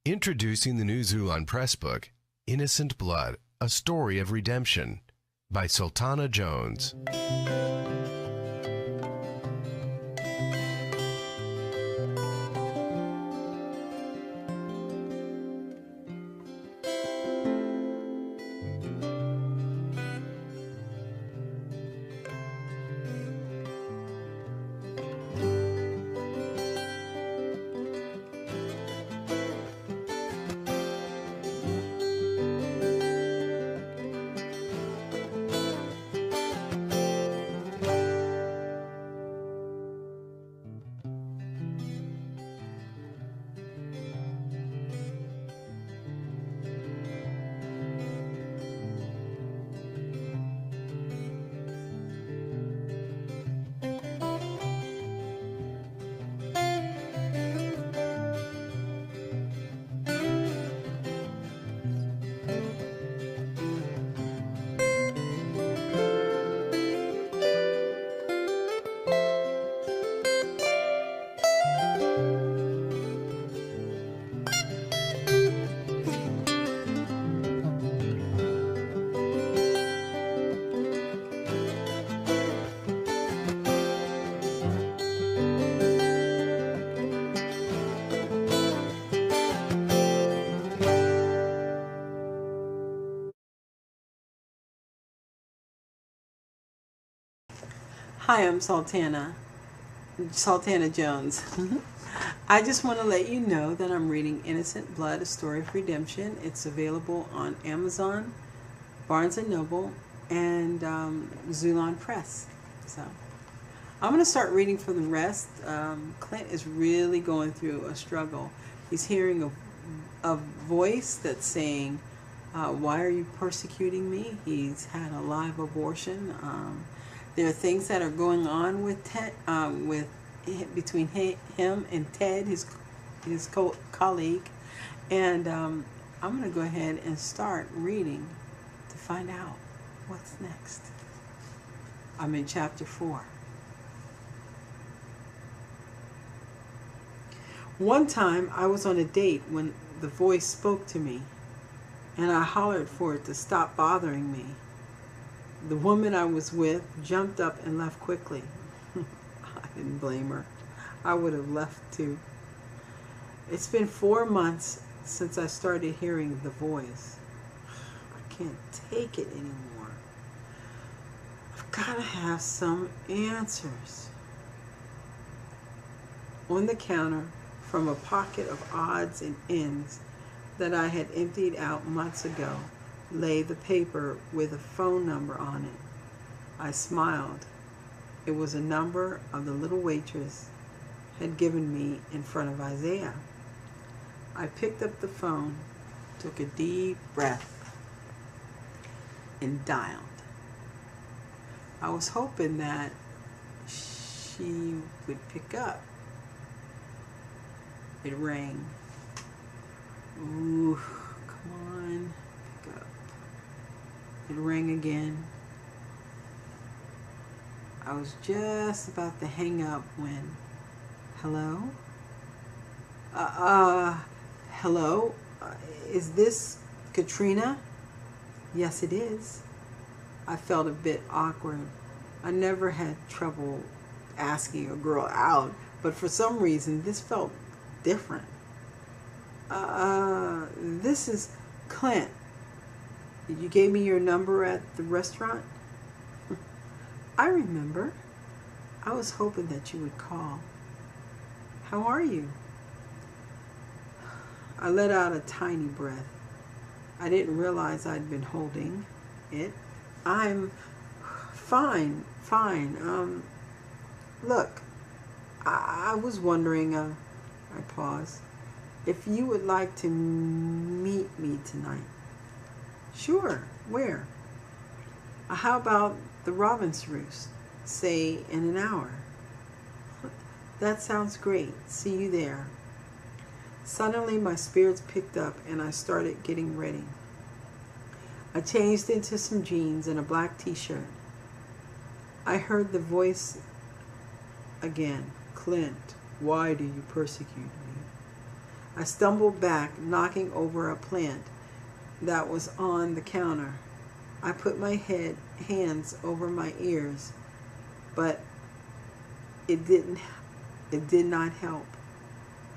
Introducing the new Xulon Press book, Innocent Blood, A Story of Redemption, by Sultana Jones. Hi, I'm Sultana Jones. I just want to let you know that I'm reading Innocent Blood, A Story of Redemption. It's available on Amazon, Barnes & Noble, and Xulon Press. So I'm going to start reading for the rest. Clint is really going through a struggle. He's hearing a voice that's saying, why are you persecuting me? He's had a live abortion. There are things that are going on with Ted, between him and Ted, his colleague, and I'm going to go ahead and start reading to find out what's next. I'm in chapter 4. One time I was on a date when the voice spoke to me, and I hollered for it to stop bothering me. The woman I was with jumped up and left quickly. I didn't blame her. I would have left too. It's been 4 months since I started hearing the voice. I can't take it anymore. I've got to have some answers. On the counter, from a pocket of odds and ends that I had emptied out months ago, lay the paper with a phone number on it. I smiled. It was a number of the little waitress had given me in front of Isaiah. I picked up the phone, took a deep breath, and dialed. I was hoping that she would pick up. It rang. Ooh, come on. It rang again. I was just about to hang up when, hello? Hello? Is this Katrina? Yes, it is. I felt a bit awkward. I never had trouble asking a girl out, but for some reason this felt different. This is Clint. You gave me your number at the restaurant? I remember. I was hoping that you would call. How are you? I let out a tiny breath. I didn't realize I'd been holding it. I'm fine. Look, I was wondering, I paused, if you would like to meet me tonight. Sure. Where? How about the Robin's Roost? Say in an hour. That sounds great. See you there. Suddenly my spirits picked up and I started getting ready. I changed into some jeans and a black t-shirt. I heard the voice again. Clint, why do you persecute me? I stumbled back, knocking over a plant that was on the counter. I put my hands over my ears, but it did not help.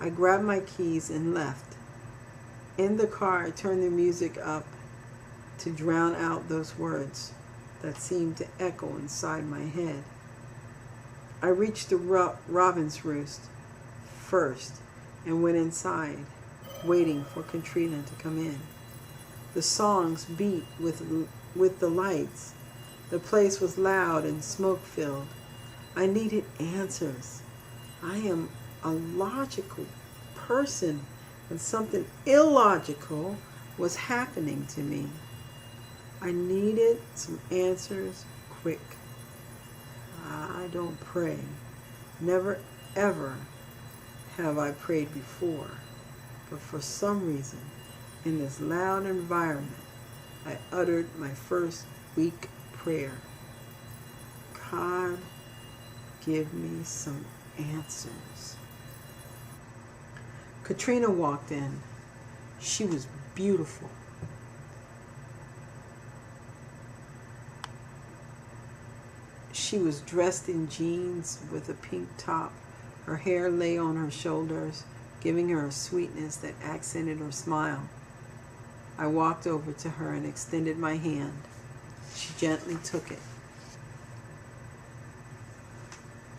I grabbed my keys and left. In the car, I turned the music up to drown out those words that seemed to echo inside my head. I reached the robin's roost first and went inside, waiting for Katrina to come in. The songs beat with the lights. The place was loud and smoke-filled. I needed answers. I am a logical person, and something illogical was happening to me. I needed some answers quick. I don't pray. Never ever have I prayed before. But for some reason, in this loud environment, I uttered my first weak prayer. God, give me some answers. Katrina walked in. She was beautiful. She was dressed in jeans with a pink top. Her hair lay on her shoulders, giving her a sweetness that accented her smile. I walked over to her and extended my hand. She gently took it.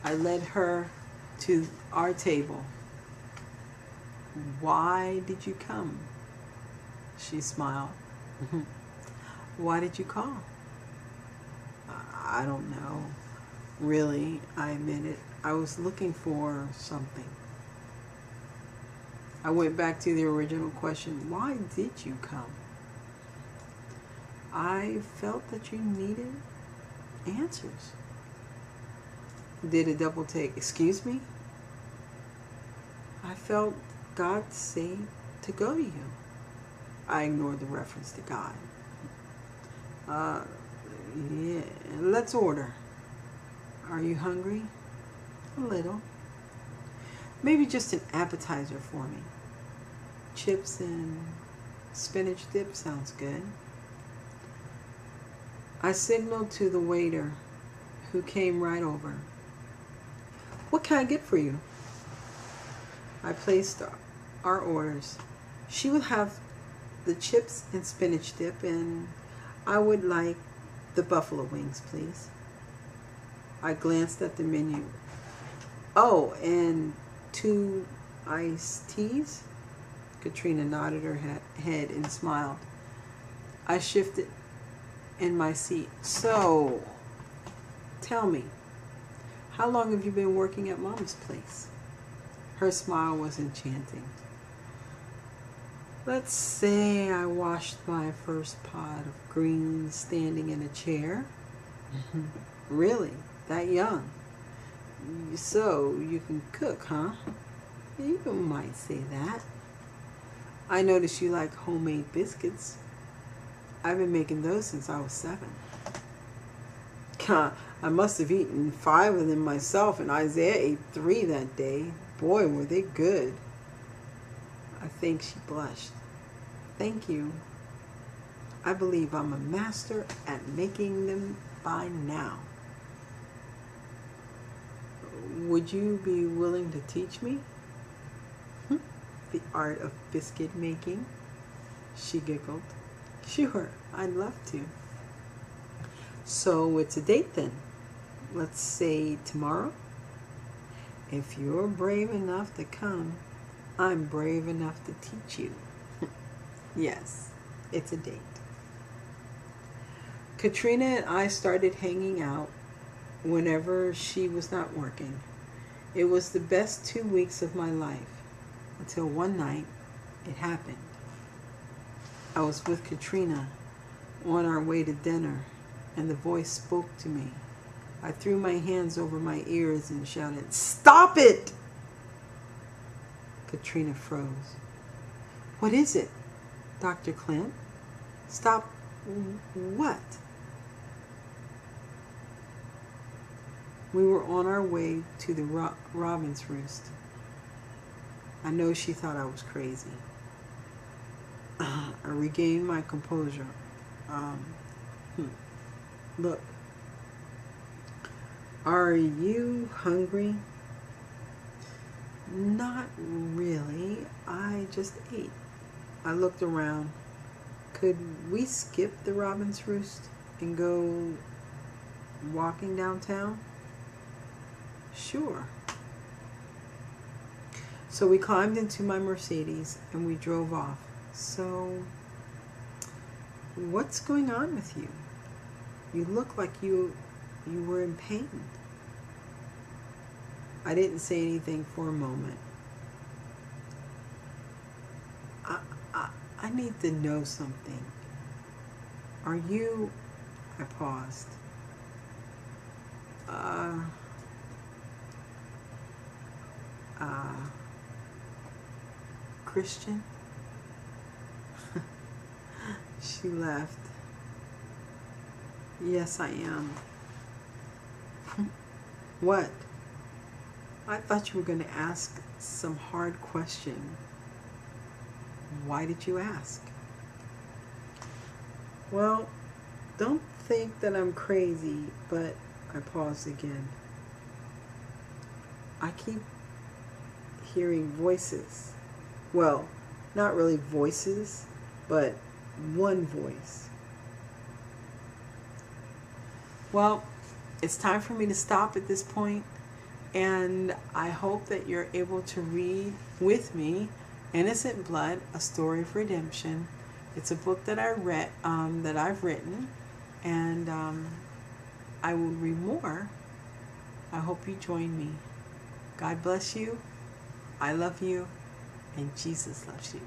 I led her to our table. Why did you come? She smiled. Why did you call? I don't know. Really, I admitted. I was looking for something. I went back to the original question. Why did you come? I felt that you needed answers. Did a double take. Excuse me? I felt God say to go to you. I ignored the reference to God. Yeah, let's order. Are you hungry? A little. Maybe just an appetizer for me. Chips and spinach dip sounds good. I signaled to the waiter, who came right over. What can I get for you? I placed our orders. She would have the chips and spinach dip, and I would like the buffalo wings, please. I glanced at the menu. Oh, and 2 iced teas? Katrina nodded her head and smiled. I shifted in my seat. So, tell me, how long have you been working at Mama's place? Her smile was enchanting. Let's say I washed my first pot of greens standing in a chair. Really? That young? So you can cook, huh? You might say that. I noticed you like homemade biscuits. I've been making those since I was 7. I must have eaten 5 of them myself, and Isaiah ate 3 that day. Boy, were they good. I think she blushed. Thank you. I believe I'm a master at making them by now. Would you be willing to teach me? The art of biscuit making? She giggled. Sure, I'd love to. So it's a date then. Let's say tomorrow. If you're brave enough to come, I'm brave enough to teach you. Yes, it's a date. Katrina and I started hanging out whenever she was not working. It was the best 2 weeks of my life, until one night it happened. I was with Katrina on our way to dinner, and the voice spoke to me. I threw my hands over my ears and shouted, "Stop it!" Katrina froze. What is it, Dr. Clint? Stop what? We were on our way to the robin's roost. I know she thought I was crazy. I regained my composure. Um, Look, are you hungry? Not really. I just ate. I looked around. Could we skip the Robin's Roost and go walking downtown? Sure. So we climbed into my Mercedes and we drove off. So, what's going on with you? You look like you were in pain. I didn't say anything for a moment. I need to know something. Are you... I paused. Christian? She laughed. Yes, I am. What? I thought you were going to ask some hard question. Why did you ask? Well, don't think that I'm crazy, but I paused again. I keep hearing voices. Well, not really voices, but one voice. Well, it's time for me to stop at this point, and I hope that you're able to read with me Innocent Blood, A Story of Redemption. It's a book that I read, that I've written, and I will read more. I hope you join me. God bless you. I love you, and Jesus loves you.